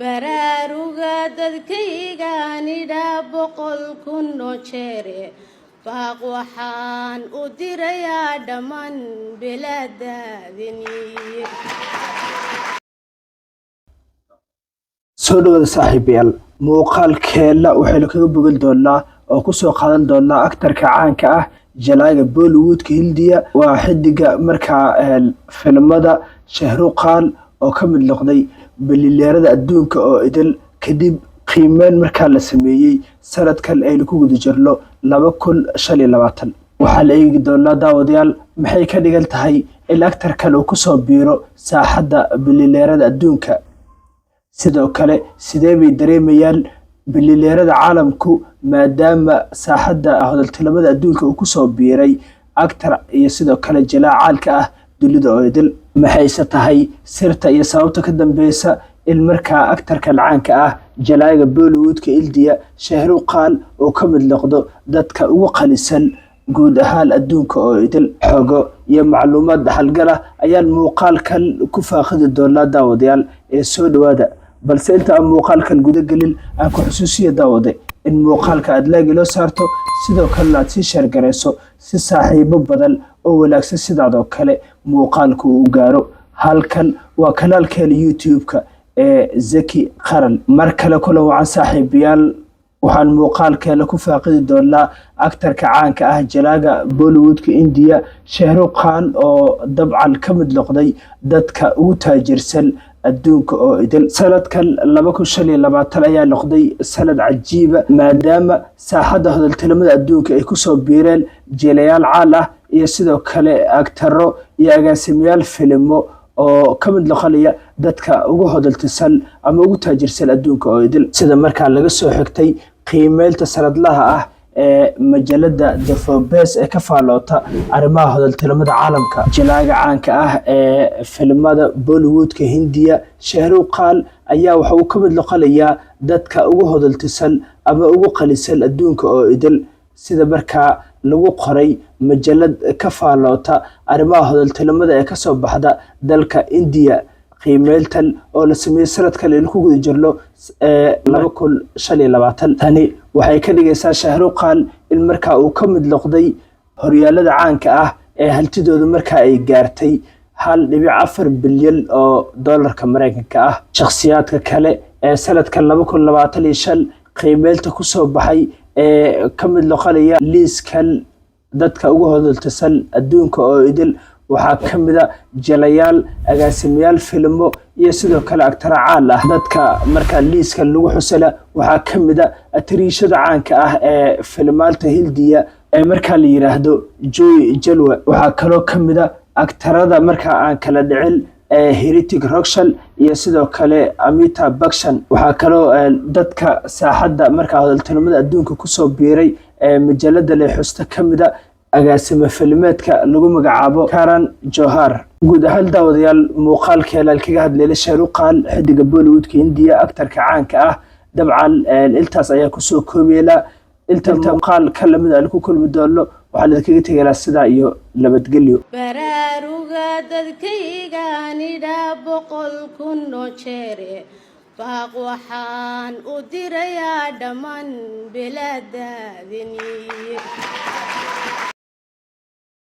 baraaruga dadkaygaanidha boqol kun oo jeere baaq waxaan u dirayaa dhammaan bilaadaadini soo dhawaada saaxiibayaal muuqaalkeena waxaynu kaga bogan doonaa oo ku soo qaadan doonaa aktarka caanka ah jalaaga Bollywoodka Hindiya waa xidiga markaa filimada Shahruqan oo ka mid noqday bilileerada adduunka oo idil kadib qiimeyn markaa la sameeyay sanadkan aynu ku guda jirno 2025 waxaa la eegi doonaa daawadayaal maxay ka dhigan tahay in aktarkan uu ku soo biiro saaxadda bilileerada adduunka sidoo kale sidee bay dareemayaan bilileerada caalamku maadaama saaxadda hadaltilamada adduunka uu ku soo biiray aktar iyo sidoo kale jalaacaalka ah dunida oo idil maxayse tahay sirta iyo sababta ka dambeysa in markaa aktarkan caanka ah jalaaga Bollywoodka Hindiya Shahruqan oo ka mid noqdo dadka ugu qalisan guud ahaan adduunka oo idil xogo iyo macluumaad dhaxalgal ah ayaan muuqaalkan ku faaqidi doonaa daawadayaal ee soo dhawaada balse inta aan muuqaalkan guda gelin aan ku xusuusiyo daawade in muuqaalka aad laagi loo saarto sidoo kale aad sii share gareyso si saaxiibo badan oo wanaagsan sidaadoo kale muuqaalku uu gaaro halkan waa kanaalkeena YouTube-ka ee Zaki Qaran mar kale kulan wacan saaxiibayaal waxaan muuqaalkeena ku faaqidi doonaa aktarka caanka ah jalaaga Bollywoodka Hindiya Shahruqan oo dabcan ka mid noqday dadka ugu taajirsan adduunka oo idil sanadkan 2025 ayaa noqday sanad cajiib maadaama saaxadda hadaltilamada adduunka ay ku soo biireen jilayaal caan ah iyo sidoo kale aktaro iyo agaasimayaal filimo oo ka mid noqonaya dadka ugu hadaltisan ama ugu taajirsan adduunka oo idil sida markaa laga soo xigtay qiimeynta sanadlaha ah ee majalada The Forbes ee ka faaloota arrimaha hadaltilamada caalamka jalaaga caanka ah ee filimada Bollywoodka Hindiya Shahruqan ayaa waxa uu ka mid noqonayaa dadka ugu hadaltisan ama ugu qalisan adduunka oo idil sida markaa lagu qoray majalad ka faaloota arrimaha hadaltilamada ee ka soo baxda dalka India qiimeyntan oo la sameeyay sanadkan aynu ku guda jirno 2025 tani waxay ka dhigaysaa Shahruqan in markaa uu ka mid noqday horyaalada caanka ah ee haltidooda markaa ay gaartay 1.4 bilyan oo dollarka Mareykanka ah shakhsiyaadka kale ee sanadkan 2025 qiimeynta ku soo baxay ee ka mid noqonaya liiskan dadka ugu hadaltisan adduunka oo idil waxaa ka mid ah jalayaal agaasimayaal filimo iyo sidoo kale aktara caan ah dadka markaa liiskan lagu xusala waxaa ka mid ah atriishada caanka ah ee filimaalta Hindiya ee markaa la yiraahdo Joy Jalwa waxaa kaloo ka mid ah aktarada markaa aan kala dhicin Hrithik Roshan iyo sidoo kale Amitabh Bachchan waxaa kaloo dadka saaxadda markaa hadaltilamada adduunka ku soo biiray majalada la xusta ka mid ah agaasima filimeedka lagu magacaabo Karan Johar guud ahaan daawadayaal muuqaalkeena kaga hadlayay Shahruqan xidiga Bollywoodka Hindiya aktarka caanka ah dabcan intaas ayaa ku soo koobayna inta muuqaal ka lamid ah ku kulmi doono waxaa la kaga tagay sida iyo nabadgelyo baraaruga dadkaygaanidha boqol kun oo jeere baaq waxaan u dirayaa dhammaan bilaadaadini